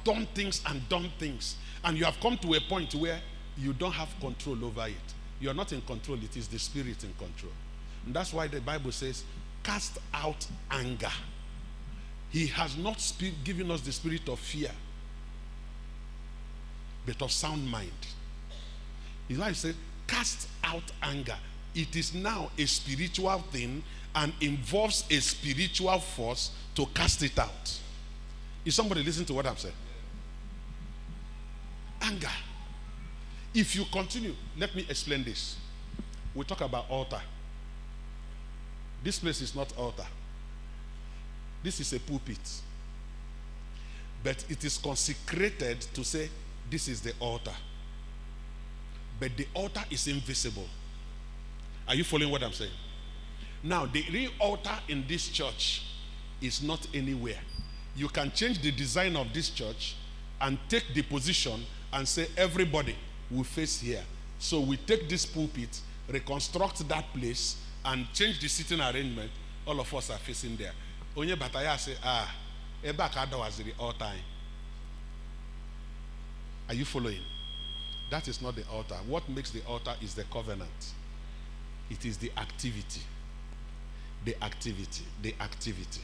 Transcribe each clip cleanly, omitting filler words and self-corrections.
done things and done things. And you have come to a point where you don't have control over it. You are not in control. It is the Spirit in control. And that's why the Bible says, cast out anger. He has not given us the spirit of fear, but of sound mind. His life says, cast out anger. It is now a spiritual thing and involves a spiritual force to cast it out. Is somebody listening to what I'm saying? Anger. If you continue, let me explain this. We talk about altar. This place is not altar. This is a pulpit. But it is consecrated to say, this is the altar. But the altar is invisible. Are you following what I'm saying? Now, the real altar in this church is not anywhere. You can change the design of this church and take the position and say, everybody will face here. So we take this pulpit, reconstruct that place, and change the sitting arrangement. All of us are facing there. Onye bataya say, eba kada waziri all time. Are you following? That is not the altar. What makes the altar is the covenant. It is the activity. The activity. The activity.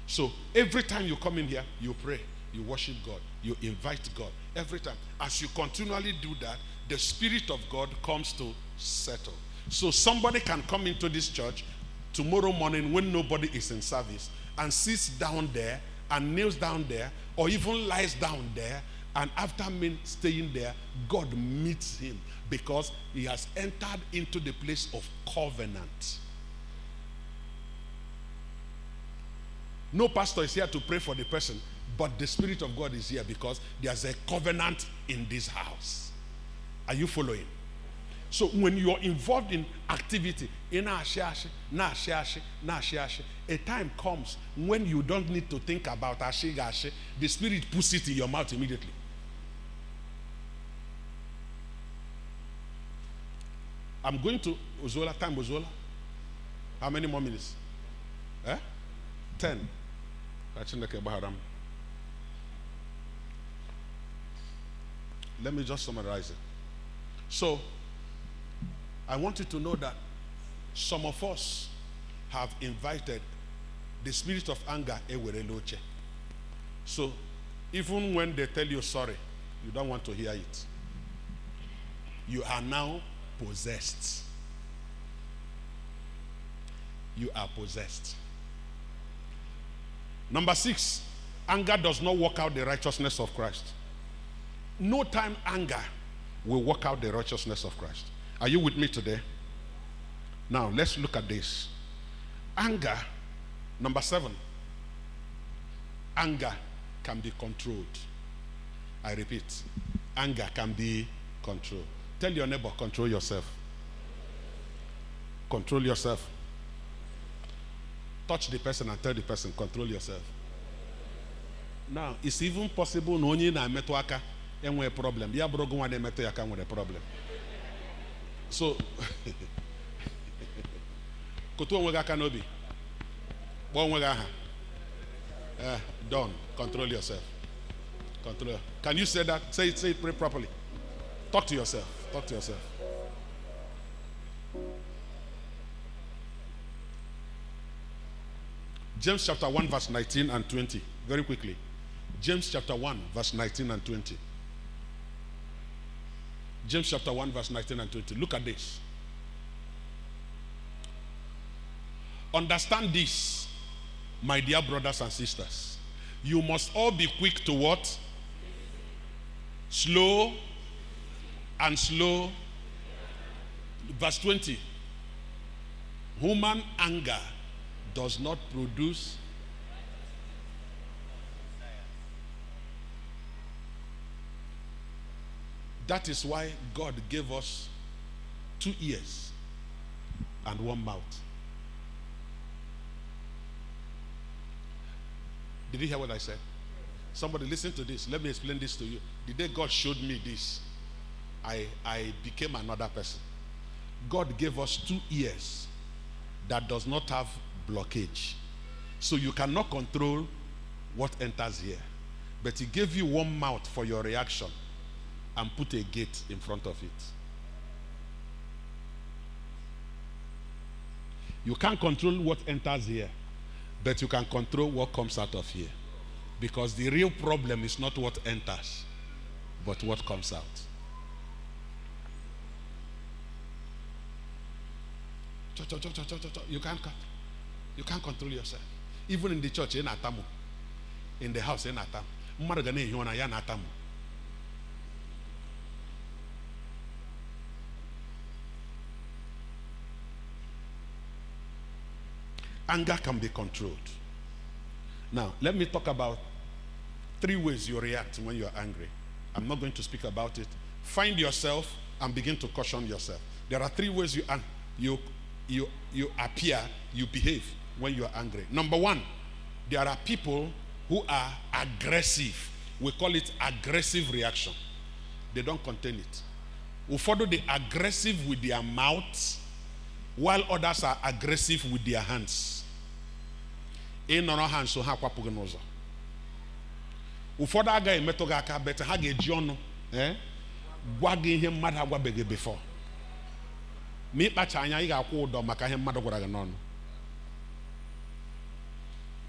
So every time you come in here, you pray, you worship God, you invite God. Every time. As you continually do that, the Spirit of God comes to settle. So somebody can come into this church tomorrow morning when nobody is in service and sits down there and kneels down there or even lies down there, and after staying there, God meets him because he has entered into the place of covenant. No pastor is here to pray for the person, but the Spirit of God is here because there's a covenant in this house. Are you following? So when you are involved in activity, a time comes when you don't need to think about ashe. The Spirit puts it in your mouth immediately. I'm going to Ozola. Time Ozola. How many more minutes? 10. Let me just summarize it. So, I want you to know that some of us have invited the spirit of anger. So, even when they tell you sorry, you don't want to hear it. You are now possessed. You are possessed. Number 6, anger does not work out the righteousness of Christ. No time anger will work out the righteousness of Christ. Are you with me today? Now, let's look at this. Anger, number 7. Anger can be controlled. I repeat, anger can be controlled. Tell your neighbor, control yourself. Control yourself. Touch the person and tell the person, control yourself. Now, it's even possible no onye na meto aka enwe problem. Ya brogo nwa na meto aka nwere problem. So, kotu onwe aka n'obi. Bo onwe aha. Don, control yourself. Control. Can you say that? Say it pray properly. Talk to yourself. Talk to yourself. James chapter 1 verse 19 and 20. Very quickly. James chapter 1 verse 19 and 20. James chapter 1 verse 19 and 20. Look at this. Understand this, my dear brothers and sisters. You must all be quick to what? Slow and slow. Verse 20. Human anger does not produce that is why God gave us 2 ears and 1 mouth. Did you hear what I said? Somebody listen to this. Let me explain this to you. The day God showed me this, I became another person. God gave us 2 ears that does not have blockage. So you cannot control what enters here. But he gave you one mouth for your reaction and put a gate in front of it. You can't control what enters here, but you can control what comes out of here. Because the real problem is not what enters, but what comes out. You can't control yourself. Even in the church, in the house, in Atamu. Anger can be controlled. Now, let me talk about 3 ways you react when you're angry. I'm not going to speak about it. Find yourself and begin to caution yourself. There are 3 ways you appear, you behave when you are angry. Number 1, there are people who are aggressive. We call it aggressive reaction. They don't contain it. We follow the aggressive with their mouths, while others are aggressive with their hands. In our hands, so ha kwapugo n'ụzọ. Ụfọdụ agaghị emetụ gị aka, but ha ga-eji ọnụ gwa gị ihe mmadụ agwabeghị before. Ma ịkpacha anya, ị ga-akwụ ụdọ maka ihe mmadụ gwara gị n'ọnụ.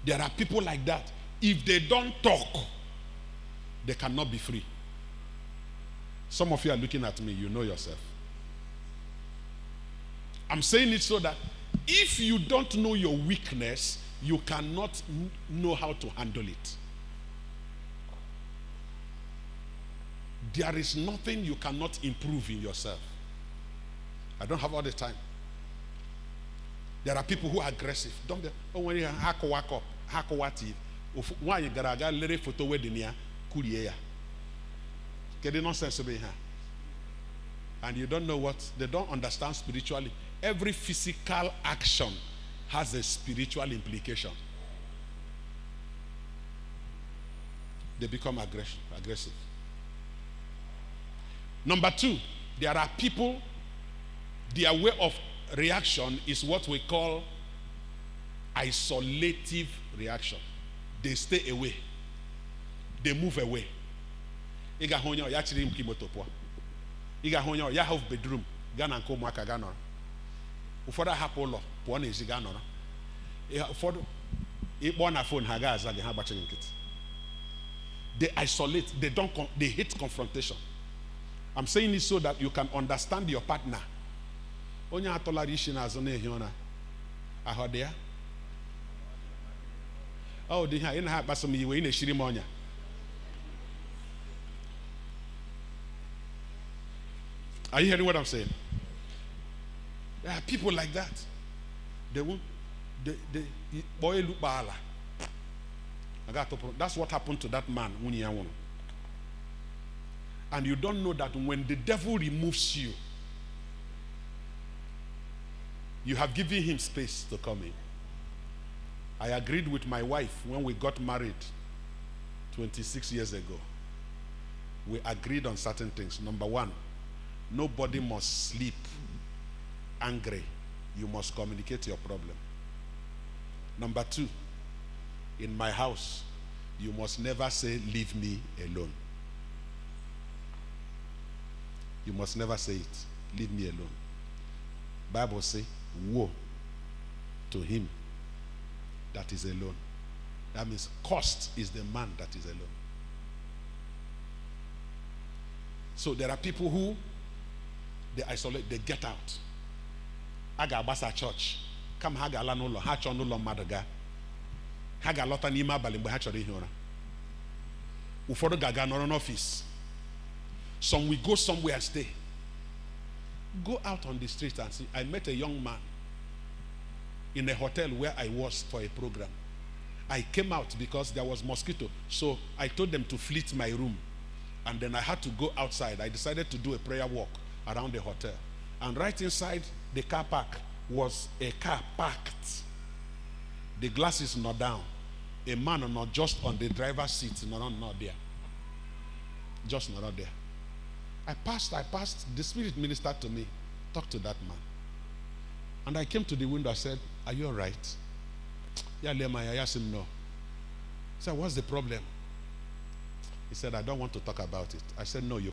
There are people like that. If they don't talk, they cannot be free. Some of you are looking at me, you know yourself. I'm saying it so that if you don't know your weakness, you cannot know how to handle it. There is nothing you cannot improve in yourself. I don't have all the time. There are people who are aggressive. Don't they? Oh, when you hack up, why you gotta let it photo wedding ya, kuriya. Get the nonsense to be here. And you don't know what, they don't understand spiritually. Every physical action has a spiritual implication. They become aggressive. Number 2, there are people, their way of reaction is what we call isolative reaction. They stay away. They move away. Iga honyo ya chiri mkimoto po. Iga honyo ya have bedroom gana nko mwaka gana. Ufoda hapo lo po na ezi gana. Ufodo ikpo na phone ha ga azagi ha bache nkiti. They isolate, they hate confrontation. I'm saying this so that you can understand your partner. Onya atolari ishi na azo na ehiona. Ahodia. Oh, di ha ina ha baso mi iwe ina shiri monya. Are you hearing what I'm saying? There are people like that. They won't. Boy look bala. That's what happened to that man. And you don't know that when the devil removes you, you have given him space to come in. I agreed with my wife when we got married 26 years ago. We agreed on certain things. Number 1, nobody must sleep angry. You must communicate your problem. Number 2, in my house, you must never say, leave me alone. You must never say it, leave me alone. Bible says, woe to him that is alone. That means cursed is the man that is alone. So there are people who, they isolate, they get out. Aga abasa church. Come haga ala n'ụlọ, ha chọọ n'ụlọ mmadụ ga. Ha ga-alọta n'ime abalị mgbe ha chọrọ ihi ụra. Ụfọdụ ga-aga nọrọ n'ọfịs. Some will go somewhere and stay. Go out on the street and see. I met a young man in a hotel where I was for a program. I came out because there was mosquito. So I told them to fleet my room. And then I had to go outside. I decided to do a prayer walk around the hotel. And right inside the car park was a car parked. The glass is not down. A man not just on the driver's seat, not there. Just not there. I passed, the Spirit ministered to me, talked to that man. And I came to the window, I said, are you all right? Yeah, I asked him, no. I said, what's the problem? He said, I don't want to talk about it. I said, no, you